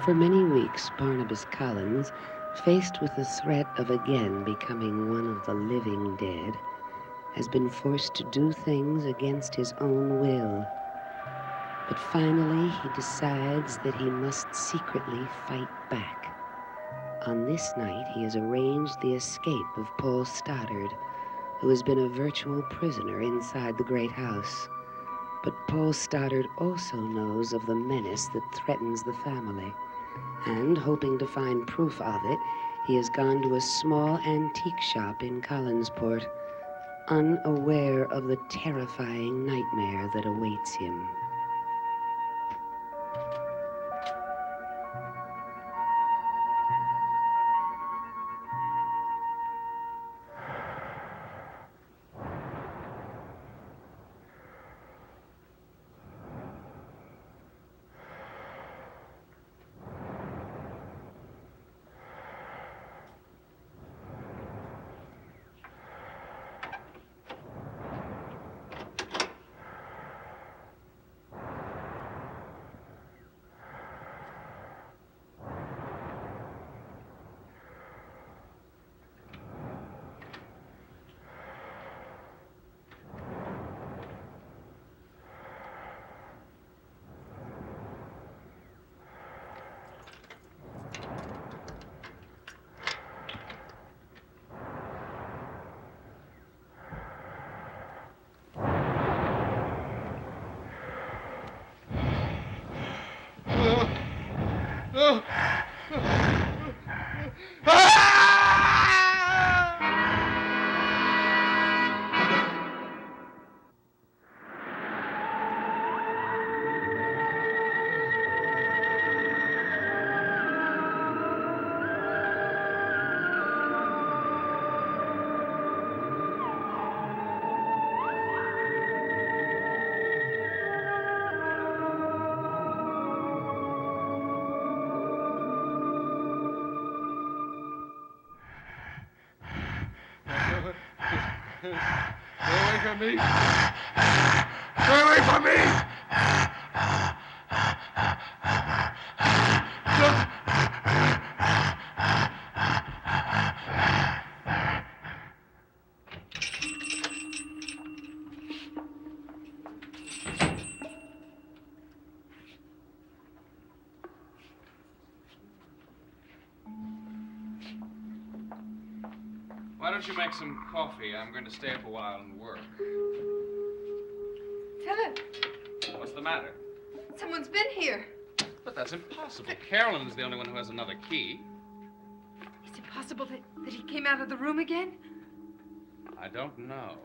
For many weeks, Barnabas Collins, faced with the threat of again becoming one of the living dead, has been forced to do things against his own will. But finally, he decides that he must secretly fight back. On this night, he has arranged the escape of Paul Stoddard, who has been a virtual prisoner inside the great house. But Paul Stoddard also knows of the menace that threatens the family. And, hoping to find proof of it, he has gone to a small antique shop in Collinsport, unaware of the terrifying nightmare that awaits him. Stay away from me! Stay away from me! Why don't you make some coffee? I'm going to stay up a while and work. Philip, What's the matter? someone's been here. But that's impossible. Carolyn is the only one who has another key. Is it possible that he came out of the room again? I don't know.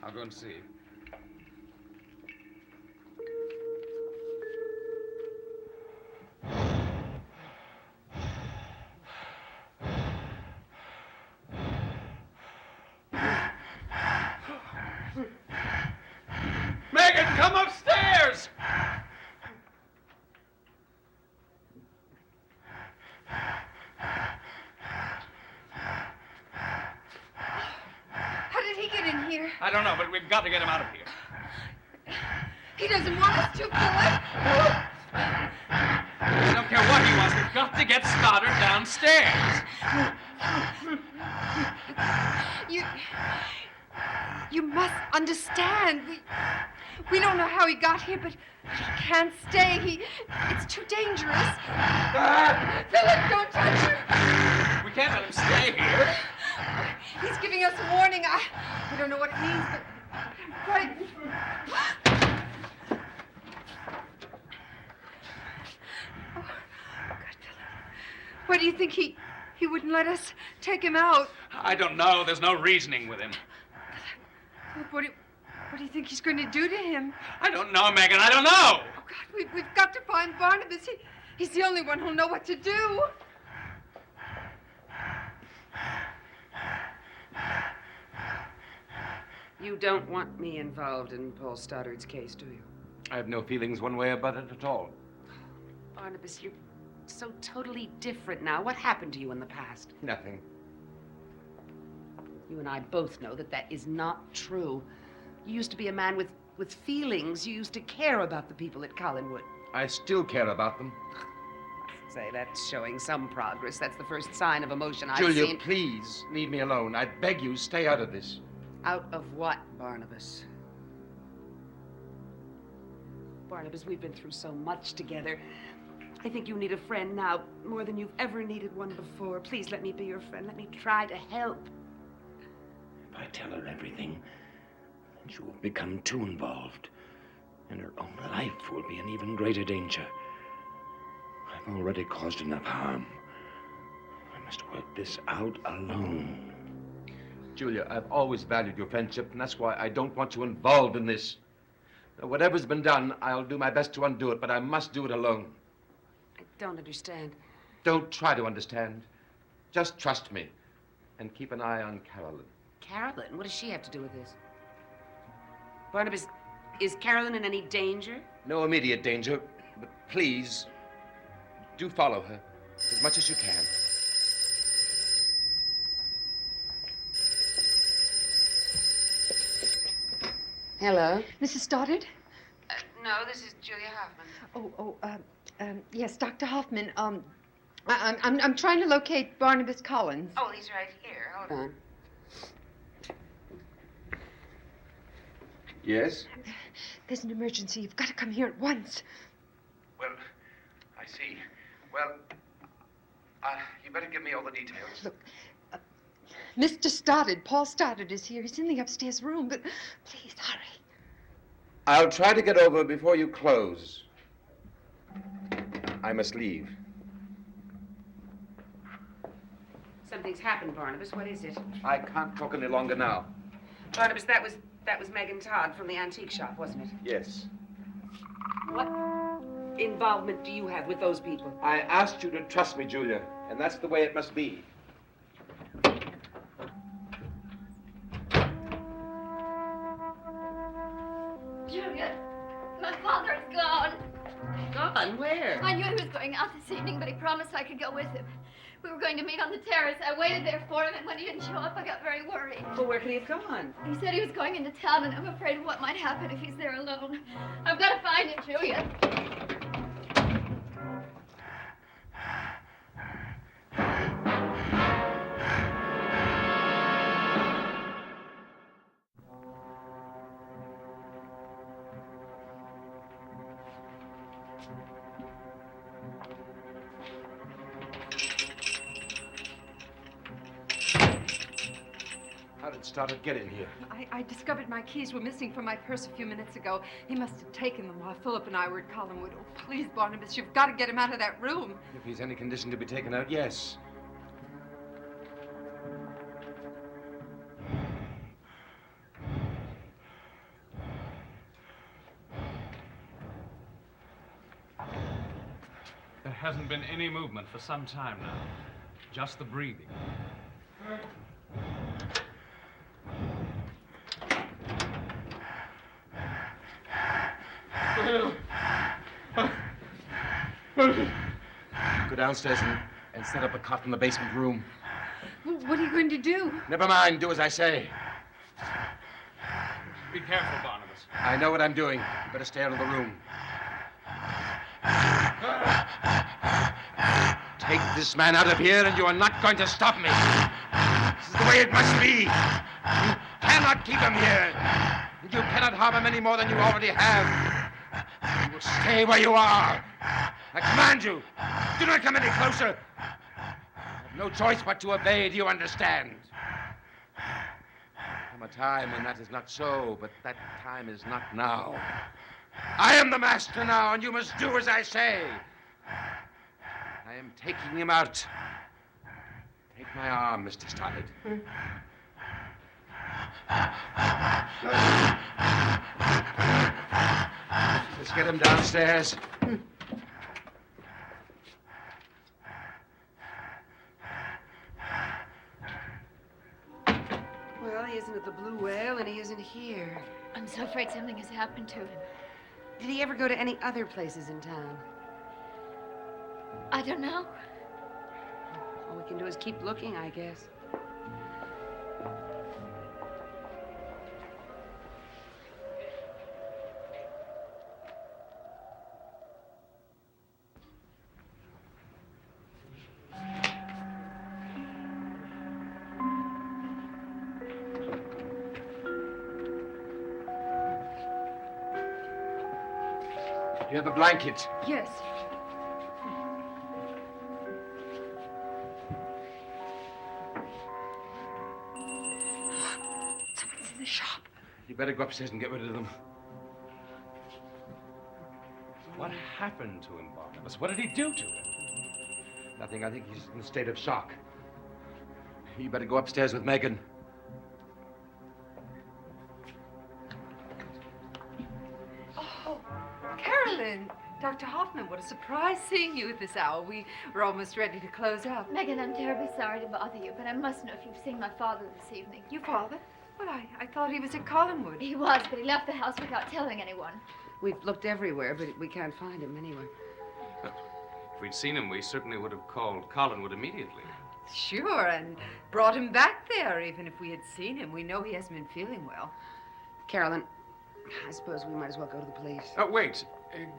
I'll go and see. Megan, come upstairs! How did he get in here? I don't know, but we've got to get him out of here. He doesn't want us to, Philip. I don't care what he wants. We've got to get Stoddard downstairs. You must understand. We don't know how he got here, but he can't stay. It's too dangerous. Philip, don't touch him. We can't let him stay here. He's giving us a warning. I don't know what it means, but I'm frightened. Oh, God, Philip. Why do you think he wouldn't let us take him out? I don't know. There's no reasoning with him. Philip, what do you think he's going to do to him? I don't know, Megan. I don't know. Oh, God, we've got to find Barnabas. He's the only one who'll know what to do. You don't want me involved in Paul Stoddard's case, do you? I have no feelings one way about it at all. Barnabas, you're so totally different now. What happened to you in the past? Nothing. You and I both know that is not true. You used to be a man with feelings. You used to care about the people at Collinwood. I still care about them. Say, that's showing some progress. That's the first sign of emotion I've Julia, seen. please leave me alone. I beg you, stay out of this. Out of what, Barnabas? Barnabas, we've been through so much together. I think you need a friend now more than you've ever needed one before. Please let me be your friend. Let me try to help. If I tell her everything, then she will become too involved, and her own life will be in even greater danger. I've already caused enough harm. I must work this out alone. Julia, I've always valued your friendship, and that's why I don't want you involved in this. Now, whatever's been done, I'll do my best to undo it, but I must do it alone. I don't understand. Don't try to understand. Just trust me, and keep an eye on Carolyn. Carolyn? What does she have to do with this? Barnabas, is Carolyn in any danger? No immediate danger, but please, do follow her as much as you can. Hello? Mrs. Stoddard? No, this is Julia Hoffman. Yes, Dr. Hoffman. I'm trying to locate Barnabas Collins. Oh, he's right here. Hold on. Yes? There's an emergency. You've got to come here at once. Well, I see. Well, you better give me all the details. Look, Mr. Stoddard, Paul Stoddard is here. He's in the upstairs room, but please, hurry. I'll try to get over before you close. I must leave. Something's happened, Barnabas. What is it? I can't talk any longer now. Barnabas, that was Megan Todd from the antique shop, wasn't it? Yes. What involvement do you have with those people? I asked you to trust me, Julia, and that's the way it must be. Julia, my father is gone. Gone? Where? I knew he was going out this evening, but he promised I could go with him. We were going to meet on the terrace. I waited there for him, and when he didn't show up, I got very worried. Well, where could he have gone? He said he was going into town, and I'm afraid of what might happen if he's there alone. I've got to find him, Julia. How did Stoddard get in here? I discovered my keys were missing from my purse a few minutes ago. He must have taken them while Philip and I were at Collinwood. Oh, please, Barnabas, you've got to get him out of that room. If he's any condition to be taken out, yes. There hasn't been any movement for some time now. Just the breathing. Go downstairs and set up a cot in the basement room. What are you going to do? Never mind, do as I say. Be careful, Barnabas. I know what I'm doing. You better stay out of the room. Take this man out of here, and you are not going to stop me. This is the way it must be. You cannot keep him here. You cannot harm him any more than you already have. You will stay where you are. I command you, do not come any closer. I have no choice but to obey, do you understand? Come a time when that is not so, but that time is not now. I am the master now, and you must do as I say. I am taking him out. Take my arm, Mr. Stoddard. Let's get him downstairs. Well, he isn't at the Blue Whale, and he isn't here. I'm so afraid something has happened to him. Did he ever go to any other places in town? I don't know. All we can do is keep looking, I guess. You have a blanket. Yes. Someone's in the shop. You better go upstairs and get rid of them. What happened to him, Barnabas? What did he do to him? Nothing. I think he's in a state of shock. You better go upstairs with Megan. Oh, Carolyn. Dr. Hoffman, what a surprise seeing you at this hour. We were almost ready to close up. Megan, I'm terribly sorry to bother you, but I must know if you've seen my father this evening. Your father? Well, I thought he was at Collinwood. He was, but he left the house without telling anyone. We've looked everywhere, but we can't find him anywhere. If we'd seen him, we certainly would have called Collinwood immediately. Sure, and brought him back there. Even if we had seen him, we know he hasn't been feeling well. Carolyn, I suppose we might as well go to the police. Oh, wait.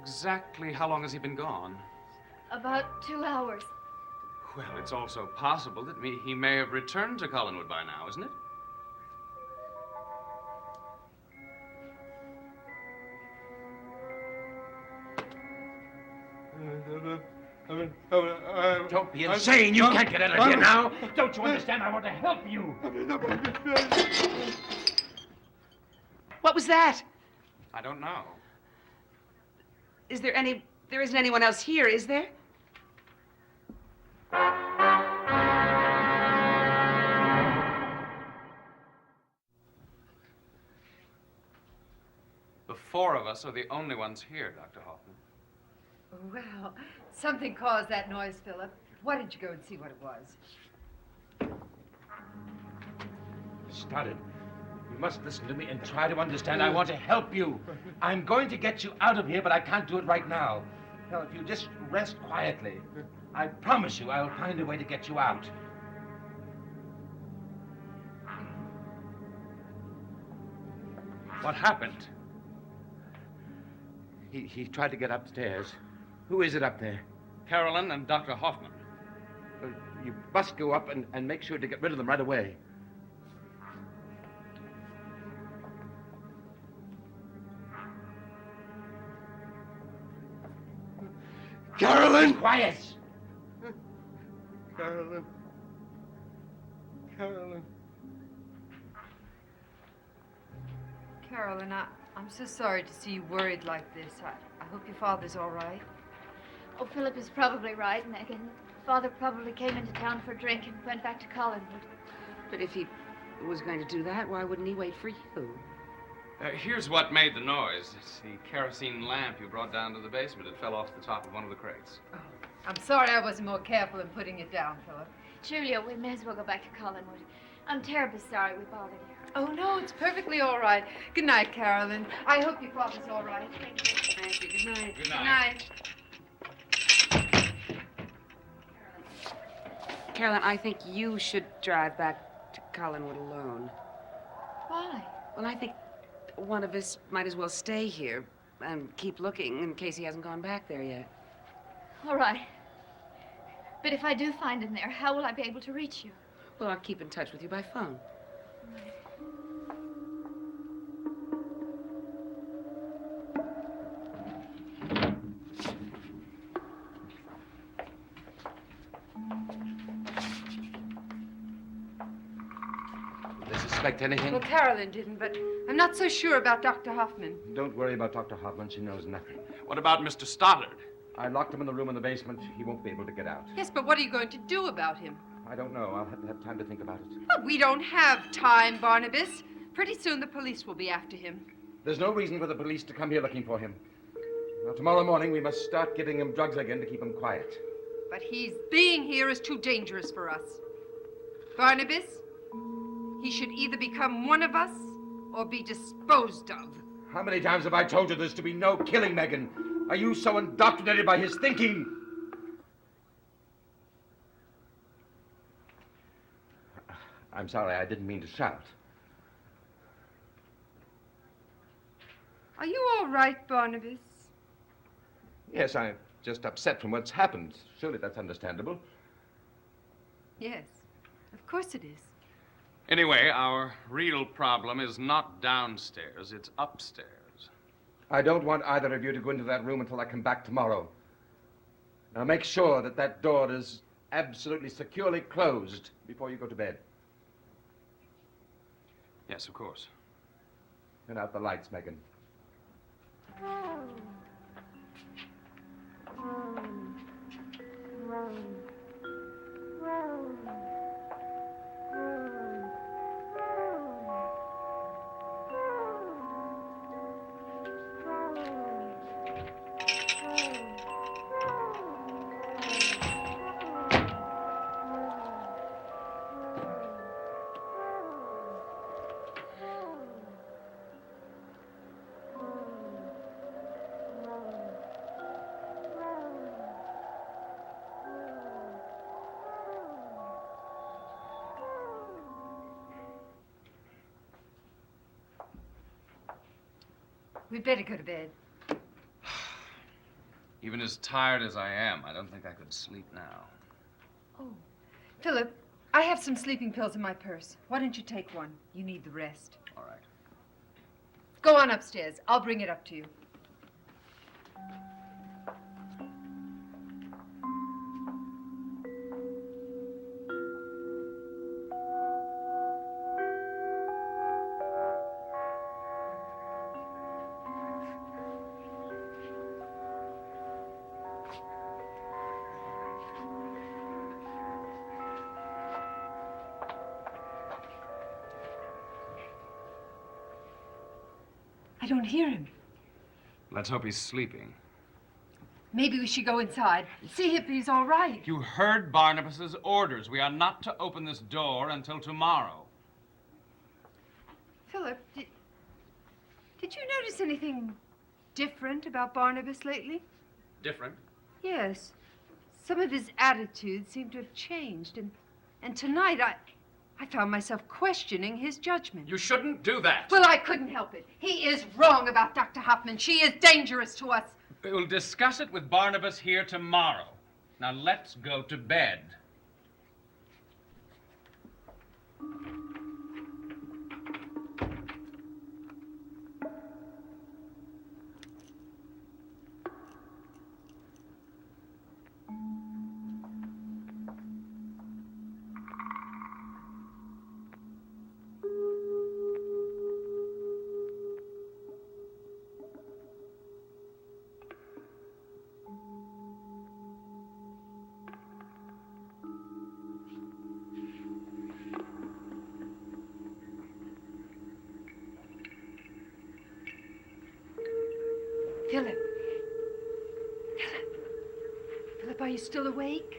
Exactly how long has he been gone? About 2 hours. Well, it's also possible that he may have returned to Collinwood by now, isn't it? Don't be insane. You can't get out of here now. Don't you understand? I want to help you. What was that? I don't know. There isn't anyone else here, is there? The four of us are the only ones here, Dr. Hoffman. Well, something caused that noise, Philip. Why didn't you go and see what it was? Started. You must listen to me and try to understand. I want to help you. I'm going to get you out of here, but I can't do it right now. Now, if you just rest quietly, I promise you I'll find a way to get you out. What happened? He tried to get upstairs. Who is it up there? Carolyn and Dr. Hoffman. You must go up and make sure to get rid of them right away. Carolyn! Quiet! Carolyn. Carolyn. Carolyn, I'm so sorry to see you worried like this. I hope your father's all right. Oh, Philip is probably right, Megan. Father probably came into town for a drink and went back to Collinwood. But if he was going to do that, why wouldn't he wait for you? Here's what made the noise. It's the kerosene lamp you brought down to the basement. It fell off the top of one of the crates. Oh, I'm sorry I wasn't more careful in putting it down, Philip. Julia, we may as well go back to Collinwood. I'm terribly sorry we bothered you. Oh, no, it's perfectly all right. Good night, Carolyn. I hope your father's all right. Thank you. Thank you. Good night. Good night. Carolyn, I think you should drive back to Collinwood alone. Why? Well, I think one of us might as well stay here and keep looking in case he hasn't gone back there yet. All right. But if I do find him there, how will I be able to reach you? Well, I'll keep in touch with you by phone. They suspect anything? Well, Carolyn didn't, but I'm not so sure about Dr. Hoffman. Don't worry about Dr. Hoffman. She knows nothing. What about Mr. Stoddard? I locked him in the room in the basement. He won't be able to get out. Yes, but what are you going to do about him? I don't know. I'll have to have time to think about it. Well, we don't have time, Barnabas. Pretty soon the police will be after him. There's no reason for the police to come here looking for him. Now, tomorrow morning, we must start giving him drugs again to keep him quiet. But being here is too dangerous for us. Barnabas, he should either become one of us or be disposed of. How many times have I told you there's to be no killing, Megan? Are you so indoctrinated by his thinking? I'm sorry, I didn't mean to shout. Are you all right, Barnabas? Yes, I'm just upset from what's happened. Surely that's understandable. Yes, of course it is. Anyway, our real problem is not downstairs, it's upstairs. I don't want either of you to go into that room until I come back tomorrow. Now make sure that that door is absolutely securely closed before you go to bed. Yes, of course. Turn out the lights, Megan. We'd better go to bed. Even as tired as I am, I don't think I could sleep now. Oh, Philip, I have some sleeping pills in my purse. Why don't you take one? You need the rest. All right. Go on upstairs. I'll bring it up to you. I don't hear him. Let's hope he's sleeping. Maybe we should go inside and see if he's all right. You heard Barnabas's orders. We are not to open this door until tomorrow. Philip, did you notice anything different about Barnabas lately? Different? Yes. Some of his attitudes seem to have changed, and tonight I found myself questioning his judgment. You shouldn't do that. Well, I couldn't help it. He is wrong about Dr. Hoffman. She is dangerous to us. We'll discuss it with Barnabas here tomorrow. Now let's go to bed. Philip. Philip, are you still awake?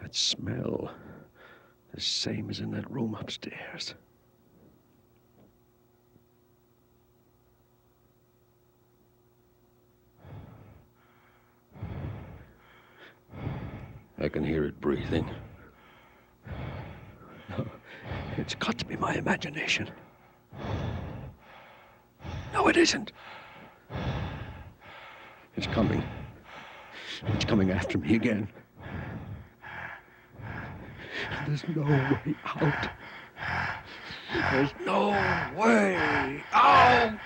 That smell, the same as in that room upstairs. I can hear it breathing. It's got to be my imagination. No, it isn't. It's coming. It's coming after me again. There's no way out. There's no way out!